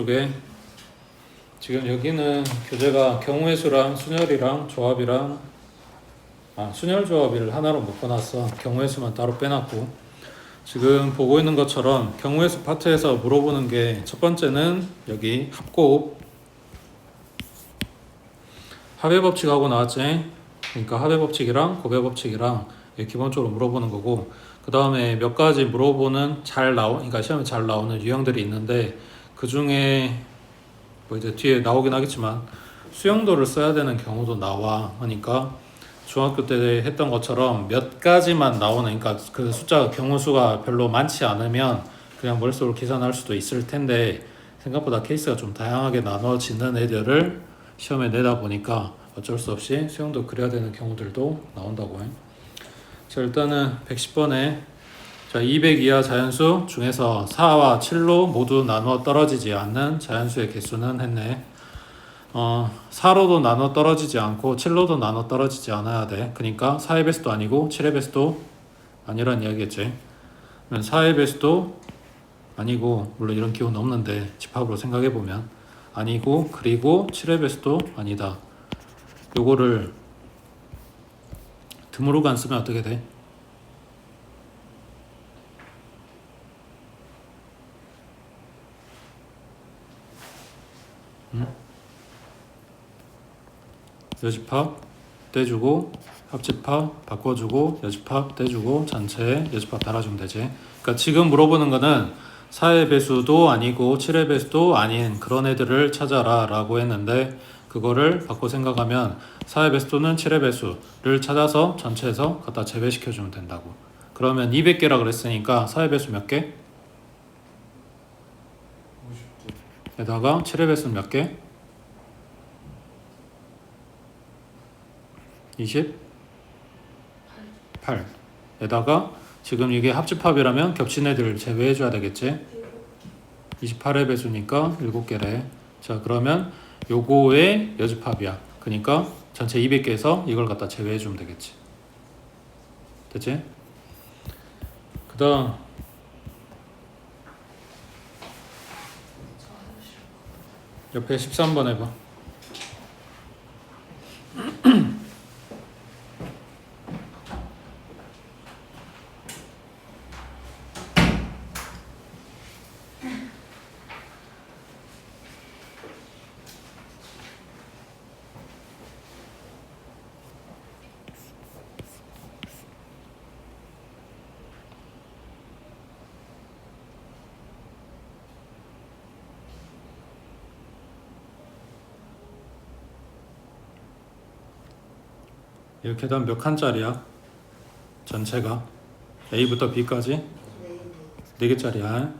쪽에 지금 여기는 교재가 경우의 수랑 순열이랑 조합이랑 순열 조합을 하나로 묶어놨어. 경우의 수만 따로 빼놨고, 지금 보고 있는 것처럼 경우의 수 파트에서 물어보는 게 첫 번째는 여기 합곱 합의 법칙하고 나왔지. 그러니까 합의 법칙이랑 곱의 법칙이랑 기본적으로 물어보는 거고, 그 다음에 몇 가지 물어보는 그러니까 시험에 잘 나오는 유형들이 있는데, 그 중에 뭐 이제 뒤에 나오긴 하겠지만 수용도를 써야 되는 경우도 나와. 그러니까 중학교 때 했던 것처럼 몇 가지만 나오는, 그러니까 그 숫자가 경우 수가 별로 많지 않으면 그냥 머릿속으로 계산할 수도 있을 텐데, 생각보다 케이스가 좀 다양하게 나눠지는 애들을 시험에 내다 보니까 어쩔 수 없이 수용도 그려야 되는 경우들도 나온다고 해. 자, 일단은 110번에 200 이하 자연수 중에서 4와 7로 모두 나누어 떨어지지 않는 자연수의 개수는 했네. 4로도 나눠 떨어지지 않고 7로도 나눠 떨어지지 않아야 돼. 그러니까 4의 배수도 아니고 7의 배수도 아니란 이야기겠지. 4의 배수도 아니고, 물론 이런 기호는 없는데 집합으로 생각해보면 아니고, 그리고 7의 배수도 아니다. 요거를 드무르간 쓰면 어떻게 돼? 여집합 떼주고 합집합 바꿔주고 여집합 떼주고 전체에 여집합 달아주면 되지. 그러니까 지금 물어보는 거는 4의 배수도 아니고 7의 배수도 아닌 그런 애들을 찾아라 라고 했는데, 그거를 바꿔 생각하면 4의 배수도는 7의 배수를 찾아서 전체에서 갖다 제외시켜주면 된다고. 그러면 200개라 그랬으니까 4의 배수 몇 개? 50개. 에다가 7의 배수는 몇 개? 28. 에다가 지금 이게 합집합이라면 겹친 애들을 제외해줘야 되겠지. 28의 배수니까 7개래. 자, 그러면 요거의 여집합이야. 그러니까 전체 200개에서 이걸 갖다 제외해주면 되겠지. 됐지? 그 다음 옆에 13번 해봐. 이 계단 몇 칸짜리야? 전체가 A부터 B까지? 4개짜리야.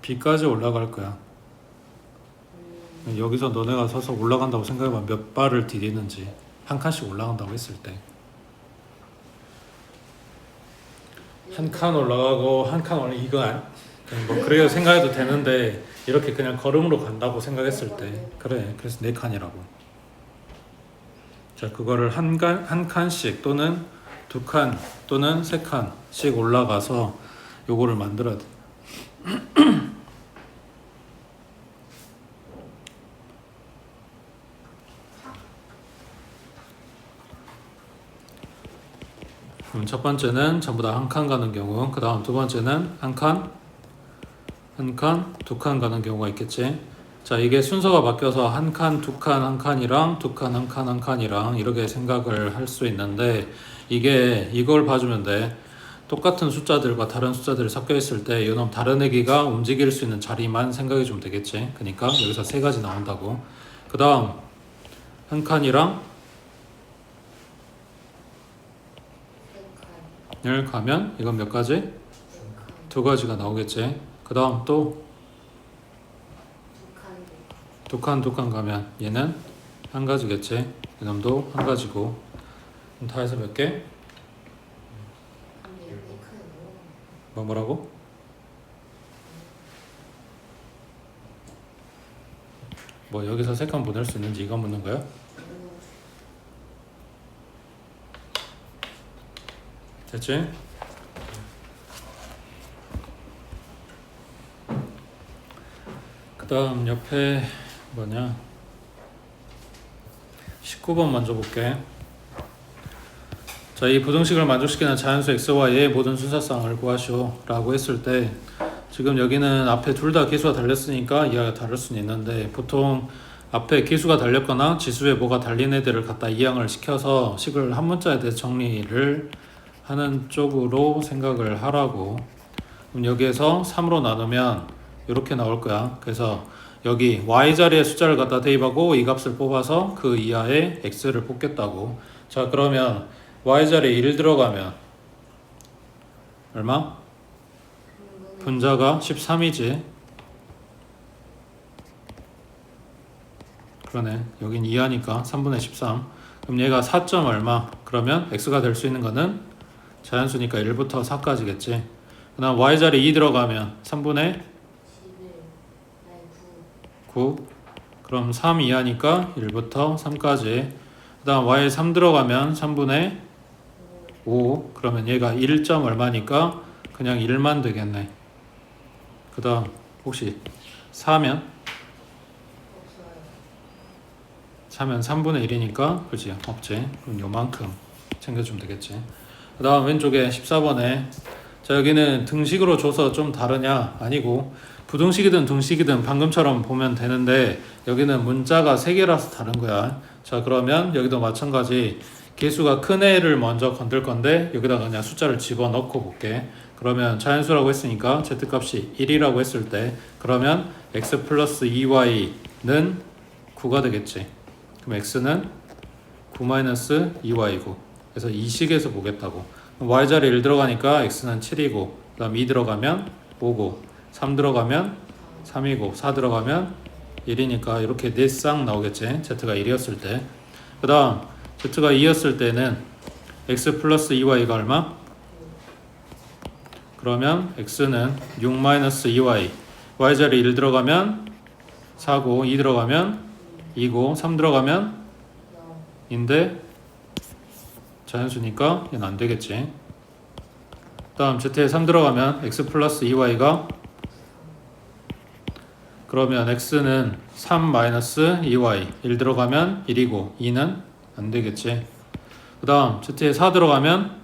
B까지 올라갈 거야. 여기서 너네가 서서 올라간다고 생각해봐. 몇 발을 디디는지. 한 칸씩 올라간다고 했을 때 한 칸 올라가고 한 칸 올라, 이거 뭐 그래야 생각해도 되는데, 이렇게 그냥 걸음으로 간다고 생각했을 때 그래. 그래서 4칸이라고. 자, 그거를 한 칸씩 또는 2칸 또는 3칸씩 올라가서 요거를 만들어야 돼. 그럼 첫 번째는 전부 다 한 칸 가는 경우, 그 다음 두 번째는 한 칸, 2칸 가는 경우가 있겠지. 자, 이게 순서가 바뀌어서 한 칸, 2칸, 한 칸이랑 2칸, 한 칸, 한 칸이랑 이렇게 생각을 할 수 있는데, 이걸 봐주면 돼. 똑같은 숫자들과 다른 숫자들이 섞여 있을 때 이놈 다른 애기가 움직일 수 있는 자리만 생각해 주면 되겠지. 그러니까 여기서 3가지 나온다고. 그 다음 한 칸이랑 을 가면 이건 몇 가지? 2가지가 나오겠지. 그 다음 또 2칸 가면 얘는 한 가지겠지. 이놈도 한 가지고. 그럼 다 해서 몇 개? 뭐라고? 뭐 여기서 3칸 보낼 수 있는지 이거 묻는 거야? 됐지? 그 다음 옆에 뭐냐 19번 먼저 볼게. 자, 이 부등식을 만족시키는 자연수 xy의 모든 순서쌍을 구하시오 라고 했을 때 지금 여기는 앞에 둘 다 개수가 달렸으니까 이하가 다를 수는 있는데 보통 앞에 개수가 달렸거나 지수에 뭐가 달린 애들을 갖다 이항을 시켜서 식을 한 문자에 대해 정리를 하는 쪽으로 생각을 하라고. 그럼 여기에서 3으로 나누면 이렇게 나올 거야. 그래서 여기 y자리에 숫자를 갖다 대입하고 이 값을 뽑아서 그 이하에 x를 뽑겠다고. 자, 그러면 y자리에 1 들어가면 얼마? 분자가 13이지. 그러네. 여긴 이하니까 3분의 13. 그럼 얘가 4. 얼마? 그러면 x가 될 수 있는 거는 자연수니까 1부터 4까지겠지. 그 다음 y자리에 2 들어가면 3분의 9. 그럼 3 이하니까 1부터 3까지. 그 다음 y에 3 들어가면 3분의 5. 그러면 얘가 1. 얼마니까 그냥 1만 되겠네. 그 다음 혹시 4면 3분의 1이니까 그치? 없지? 그럼 요만큼 챙겨주면 되겠지. 그 다음 왼쪽에 14번에 자, 여기는 등식으로 줘서 좀 다르냐? 아니고 부등식이든 등식이든 방금처럼 보면 되는데 여기는 문자가 3개라서 다른 거야. 자, 그러면 여기도 마찬가지 개수가 큰 애를 먼저 건들 건데 여기다가 그냥 숫자를 집어넣고 볼게. 그러면 자연수라고 했으니까 z값이 1이라고 했을 때 그러면 x 플러스 2y는 9가 되겠지. 그럼 x는 9-2y고 그래서 이 식에서 보겠다고. y자리에 1 들어가니까 x는 7이고 그 다음 2 들어가면 5고 3 들어가면 3이고 4 들어가면 1이니까 이렇게 4쌍 나오겠지. z가 1이었을 때. 그 다음 z가 2였을 때는 x 플러스 2y가 얼마? 그러면 x는 6-2y y자리에 1 들어가면 4고 2 들어가면 2고 3 들어가면 인데 자연수니까 얘는 안 되겠지. 그 다음 z에 3 들어가면 x 플러스 2y가 그러면 x는 3-2y 1 들어가면 1이고 2는 안 되겠지. 그 다음 z에 4 들어가면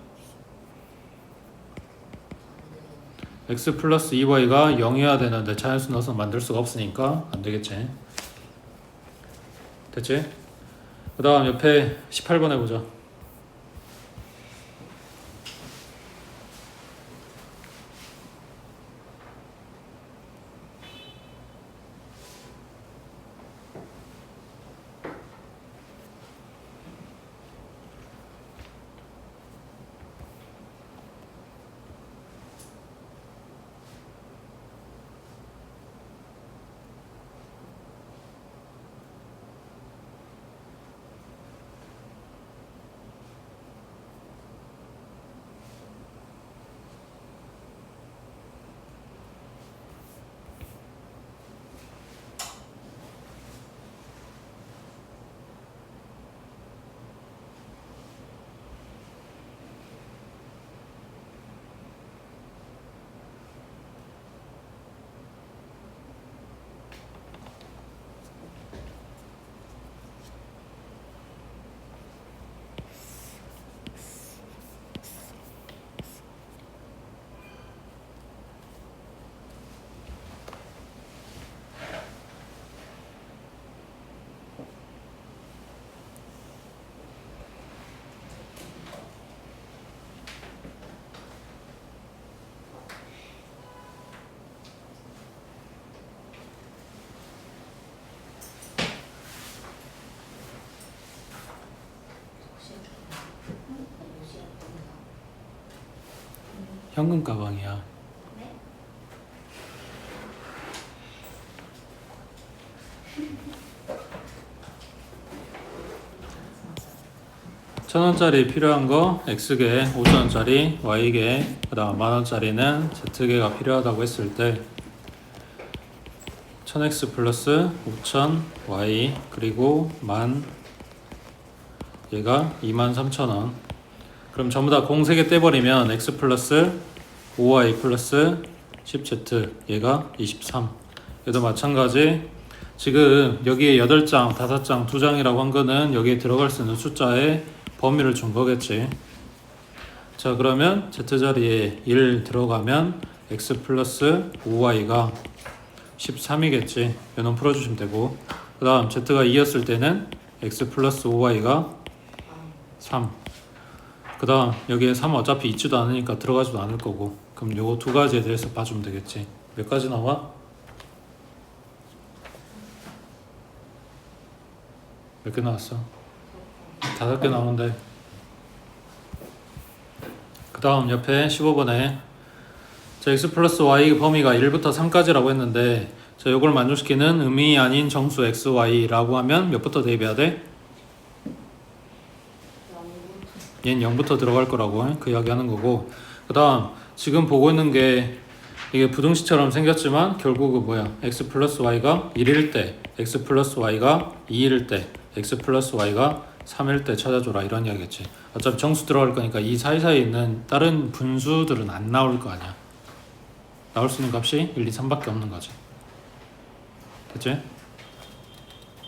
x 플러스 2y가 0이어야 되는데 자연수 넣어서 만들 수가 없으니까 안 되겠지. 됐지? 그 다음 옆에 18번 해보자. 현금 가방이야. 천원짜리 필요한 거 X개, 5천원짜리 Y개, 그 다음 만원짜리는 Z개가 필요하다고 했을 때 1000X 플러스 5000 Y 그리고 만 얘가 23,000원. 그럼 전부 다 공 3개 떼버리면 x 플러스 5y 플러스 10z 얘가 23. 얘도 마찬가지. 지금 여기에 8장, 5장, 2장이라고 한 거는 여기에 들어갈 수 있는 숫자의 범위를 준 거겠지. 자, 그러면 z자리에 1 들어가면 x 플러스 5y가 13이겠지. 얘는 풀어주시면 되고, 그 다음 z가 2였을 때는 x 플러스 5y가 3. 그 다음 여기에 3 어차피 있지도 않으니까 들어가지도 않을 거고, 그럼 요거 두 가지에 대해서 봐주면 되겠지. 몇 가지 나와? 몇 개 나왔어? 5개 나오는데. 그 다음 옆에 15번에 자, x 플러스 y 범위가 1부터 3까지라고 했는데, 자, 요걸 만족시키는 의미 아닌 정수 xy라고 하면 몇부터 대입해야 돼? 얘는 0부터 들어갈 거라고 그 이야기 하는 거고, 그 다음 지금 보고 있는 게 이게 부등식처럼 생겼지만 결국은 뭐야? x 플러스 y가 1일 때, x 플러스 y가 2일 때, x 플러스 y가 3일 때 찾아줘라, 이런 이야기겠지. 어차피 정수 들어갈 거니까 이 사이사이에 있는 다른 분수들은 안 나올 거 아니야. 나올 수 있는 값이 1, 2, 3밖에 없는 거지. 됐지?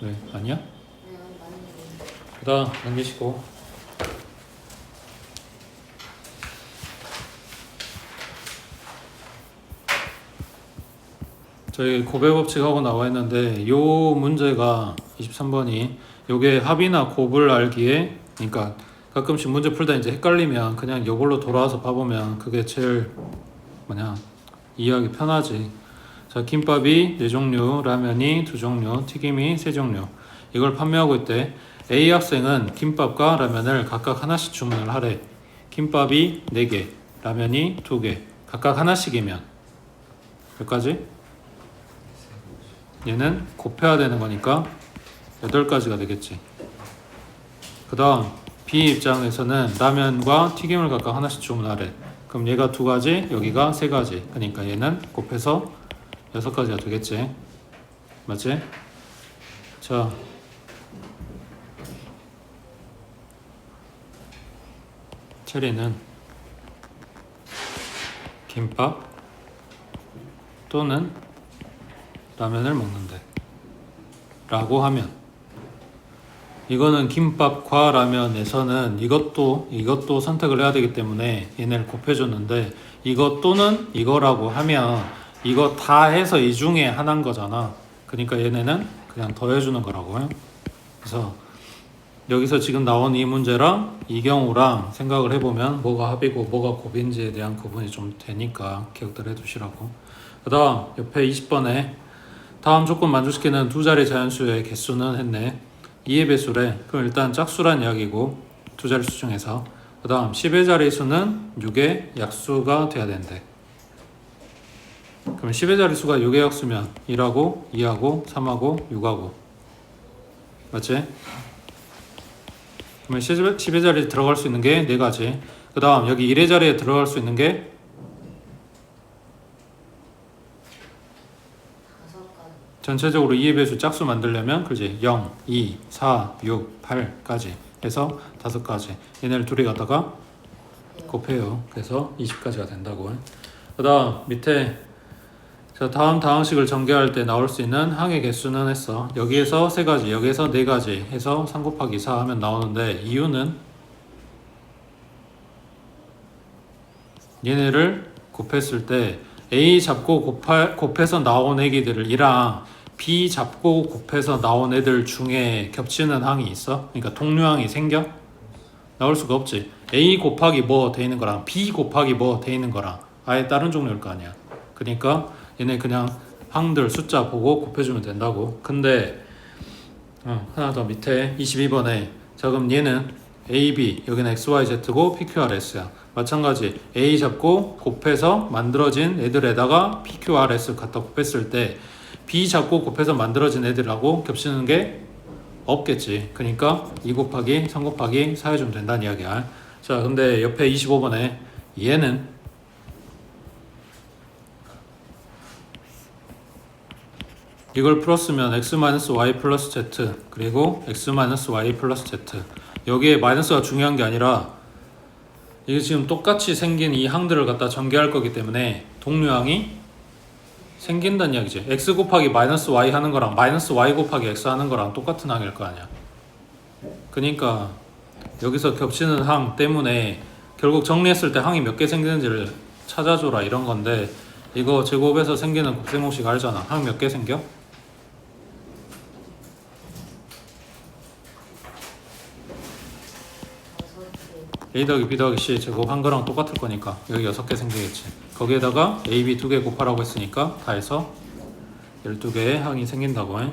왜? 아니야? 그 다음 넘기시고, 저희 고배법칙하고 나와 있는데 요 문제가 23번이 요게 합이나 곱을 알기에, 그러니까 가끔씩 문제 풀다 이제 헷갈리면 그냥 요걸로 돌아와서 봐보면 그게 제일 뭐냐 이해하기 편하지. 자, 김밥이 4종류, 라면이 2종류, 튀김이 3종류. 이걸 판매하고 있대. A 학생은 김밥과 라면을 각각 하나씩 주문을 하래. 김밥이 4개, 라면이 2개. 각각 하나씩이면 몇 가지? 얘는 곱해야 되는 거니까 8가지가 되겠지. 그 다음 B 입장에서는 라면과 튀김을 각각 하나씩 주문하래. 그럼 얘가 2가지, 여기가 3가지. 그러니까 얘는 곱해서 6가지가 되겠지. 맞지? 자, 체리는 김밥 또는 라면을 먹는데 라고 하면, 이거는 김밥과 라면에서는 이것도 선택을 해야 되기 때문에 얘네를 곱해줬는데, 이것 또는 이거라고 하면 이거 다 해서 이 중에 하나인 거잖아. 그러니까 얘네는 그냥 더해주는 거라고요. 그래서 여기서 지금 나온 이 문제랑 이 경우랑 생각을 해보면 뭐가 합이고 뭐가 곱인지에 대한 구분이 좀 되니까 기억들 해두시라고. 그 다음 옆에 20번에 다음 조건 만족시키는 두 자리 자연수의 개수는 했네. 2의 배수래. 그럼 일단 짝수란 이야기고, 두 자릿수 중에서. 그 다음 10의 자릿수는 6의 약수가 돼야 된대. 그럼 10의 자릿수가 6의 약수면 1하고 2하고 3하고 6하고, 맞지? 그러면 10의 자리에 들어갈 수 있는 게 4가지. 그 다음 여기 1의 자리에 들어갈 수 있는 게 전체적으로 2의 배수 짝수 만들려면 그지 0, 2, 4, 6, 8까지 해서 5가지. 얘네를 둘이 갖다가 곱해요. 그래서 20까지가 된다고. 그 다음 밑에 자, 다음 다항식을 전개할 때 나올 수 있는 항의 개수는 했어. 여기에서 3가지, 여기에서 4가지 해서 3 곱하기 4 하면 나오는데, 이유는 얘네를 곱했을 때 A 잡고 곱해서 나온 애기들을 이랑 B 잡고 곱해서 나온 애들 중에 겹치는 항이 있어? 그러니까 동류항이 생겨? 나올 수가 없지. A 곱하기 뭐 돼 있는 거랑 B 곱하기 뭐 돼 있는 거랑 아예 다른 종류일 거 아니야. 그러니까 얘네 그냥 항들 숫자 보고 곱해주면 된다고. 근데 하나 더 밑에 22번에 자, 그럼 얘는 A, B, 여기는 X, Y, Z고 PQRS야. 마찬가지 A 잡고 곱해서 만들어진 애들에다가 PQRS 갖다 곱했을 때 B 잡고 곱해서 만들어진 애들하고 겹치는 게 없겠지. 그러니까 2 곱하기 3 곱하기 4 해주면 된다는 이야기야. 자, 근데 옆에 25번에 얘는 이걸 풀었으면 x-y 플러스 z 그리고 x-y 플러스 z, 여기에 마이너스가 중요한 게 아니라 이게 지금 똑같이 생긴 이 항들을 갖다 전개할 거기 때문에 동류항이 생긴다는 이야기지. x 곱하기 마이너스 y 하는 거랑 마이너스 y 곱하기 x 하는 거랑 똑같은 항일 거 아니야. 그러니까 여기서 겹치는 항 때문에 결국 정리했을 때 항이 몇 개 생기는지를 찾아줘라 이런 건데, 이거 제곱에서 생기는 곱셈공식 알잖아. 항 몇 개 생겨? a 더하기 b 더하기 c 제곱한 거랑 똑같을 거니까 여기 6개 생기겠지. 거기에다가 a, b 2개 곱하라고 했으니까 다 해서 12개의 항이 생긴다고 해.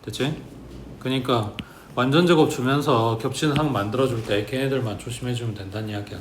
됐지? 그러니까 완전 제곱 주면서 겹치는 항 만들어줄 때 걔네들만 조심해주면 된다는 이야기야.